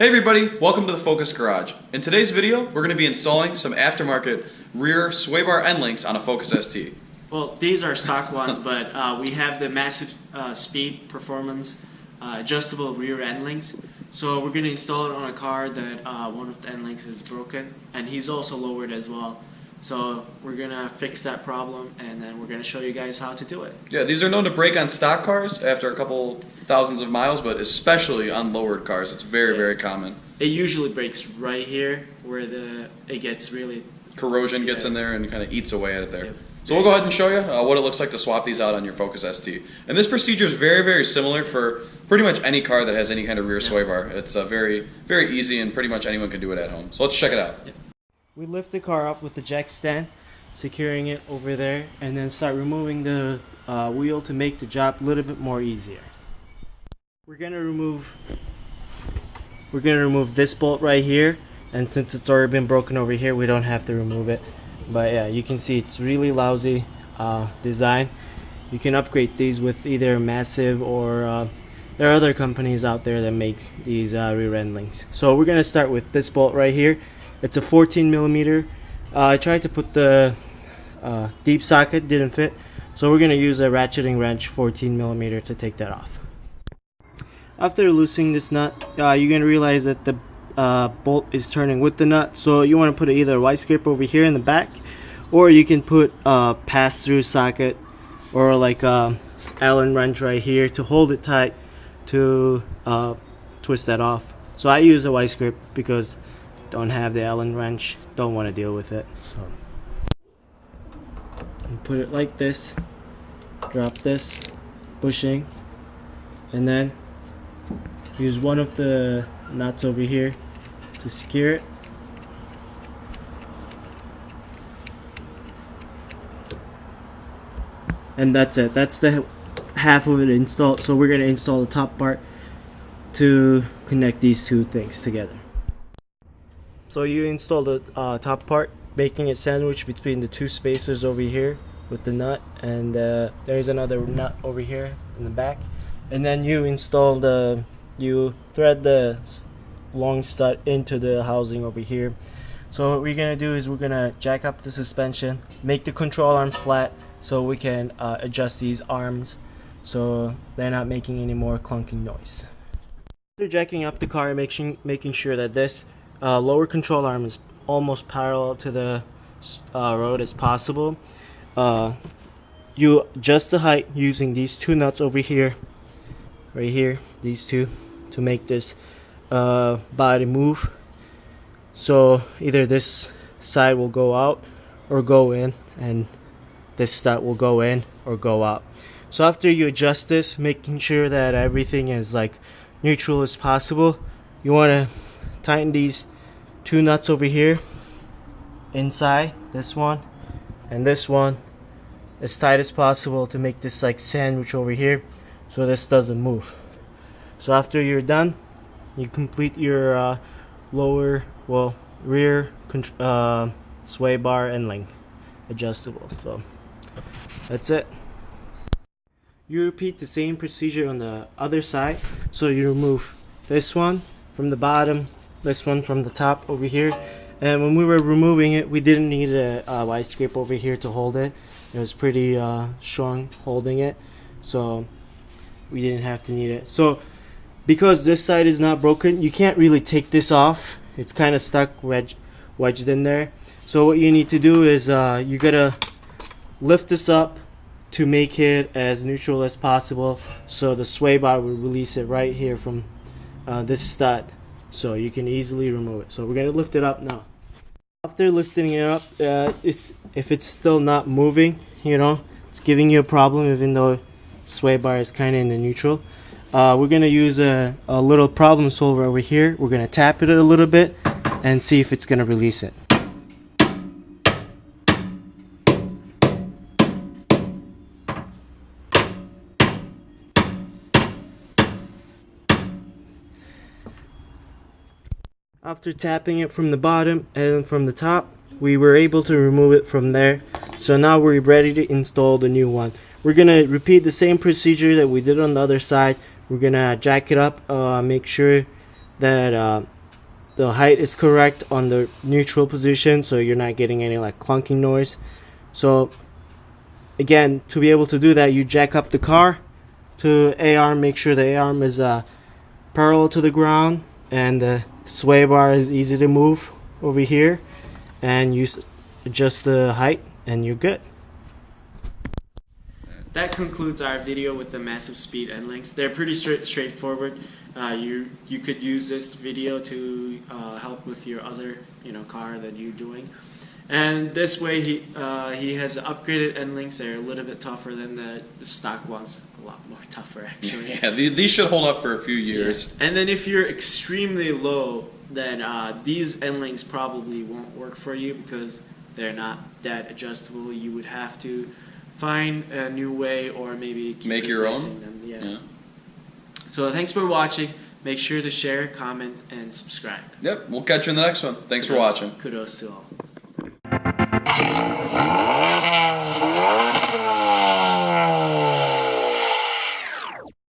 Hey everybody, welcome to the Focus Garage. In today's video, we're going to be installing some aftermarket rear sway bar end links on a Focus ST. Well, these are stock ones, but we have the massive speed performance adjustable rear end links. So we're going to install it on a car that one of the end links is broken, and he's also lowered as well. So we're going to fix that problem, and then we're going to show you guys how to do it. Yeah, these are known to break on stock cars after a couple thousands of miles, but especially on lowered cars. It's very common. It usually breaks right here where it gets really... Corrosion gets in there and kind of eats away at it there. Yeah. So we'll go ahead and show you what it looks like to swap these out on your Focus ST. And this procedure is very similar for pretty much any car that has any kind of rear sway bar. It's very easy, and pretty much anyone can do it at home. So let's check it out. Yeah. We lift the car up with the jack stand, securing it over there, and then start removing the wheel to make the job a little bit more easier. We're gonna remove this bolt right here, and since it's already been broken over here, we don't have to remove it. But yeah, you can see it's really lousy design. You can upgrade these with either Massive or there are other companies out there that makes these rear end links. So we're gonna start with this bolt right here. It's a 14 millimeter. I tried to put the deep socket, didn't fit, so we're gonna use a ratcheting wrench 14 millimeter to take that off. After loosening this nut, you're gonna realize that the bolt is turning with the nut, so you want to put either a vice grip over here in the back, or you can put a pass-through socket or like a Allen wrench right here to hold it tight to twist that off. So I use a vice grip because don't have the Allen wrench, don't want to deal with it. So and put it like this, drop this bushing, and then use one of the nuts over here to secure it. And that's it. That's the half of it installed. So we're going to install the top part to connect these two things together. So you install the top part, making a sandwich between the two spacers over here with the nut, and there's another nut over here in the back. And then you thread the long stud into the housing over here. So what we're gonna do is we're gonna jack up the suspension, make the control arm flat so we can adjust these arms so they're not making any more clunking noise. After jacking up the car, making sure that this lower control arm is almost parallel to the road as possible. You adjust the height using these two nuts over here, right here, these two, to make this body move. So either this side will go out or go in, and this stud will go in or go out. So after you adjust this, making sure that everything is like neutral as possible, you want to tighten these two nuts over here inside, this one and this one, as tight as possible to make this like sandwich over here so this doesn't move. So after you're done, you complete your rear sway bar end link adjustable. So that's it. You repeat the same procedure on the other side. So you remove this one from the bottom, this one from the top over here. And when we were removing it, we didn't need a vice grip over here to hold it. It was pretty strong holding it, so we didn't have to need it. So because this side is not broken, you can't really take this off. It's kind of stuck wedged in there. So what you need to do is you gotta lift this up to make it as neutral as possible, so the sway bar will release it right here from this stud, so you can easily remove it. So we're gonna lift it up now. After lifting it up, if it's still not moving, it's giving you a problem even though sway bar is kind of in the neutral. We're gonna use a little problem solver over here. We're gonna tap it a little bit and see if it's gonna release it. After tapping it from the bottom and from the top, we were able to remove it from there. So now we're ready to install the new one. We're gonna repeat the same procedure that we did on the other side. We're gonna jack it up, make sure that the height is correct on the neutral position, so you're not getting any like clunking noise. So again, to be able to do that, you jack up the car to A-arm, make sure the A-arm is parallel to the ground, and the sway bar is easy to move over here, and you adjust the height and you're good. That concludes our video with the massive speed end links. They're pretty straightforward. You could use this video to help with your other car that you're doing. And this way he has upgraded end links. They're a little bit tougher than the stock ones. A lot more tougher actually. Yeah, these should hold up for a few years. Yeah. And then if you're extremely low, then these end links probably won't work for you because they're not that adjustable. You would have to find a new way, or maybe keep Make your own. them. Yeah. So thanks for watching. Make sure to share, comment, and subscribe. Yep, we'll catch you in the next one. Thanks for watching. Kudos to all.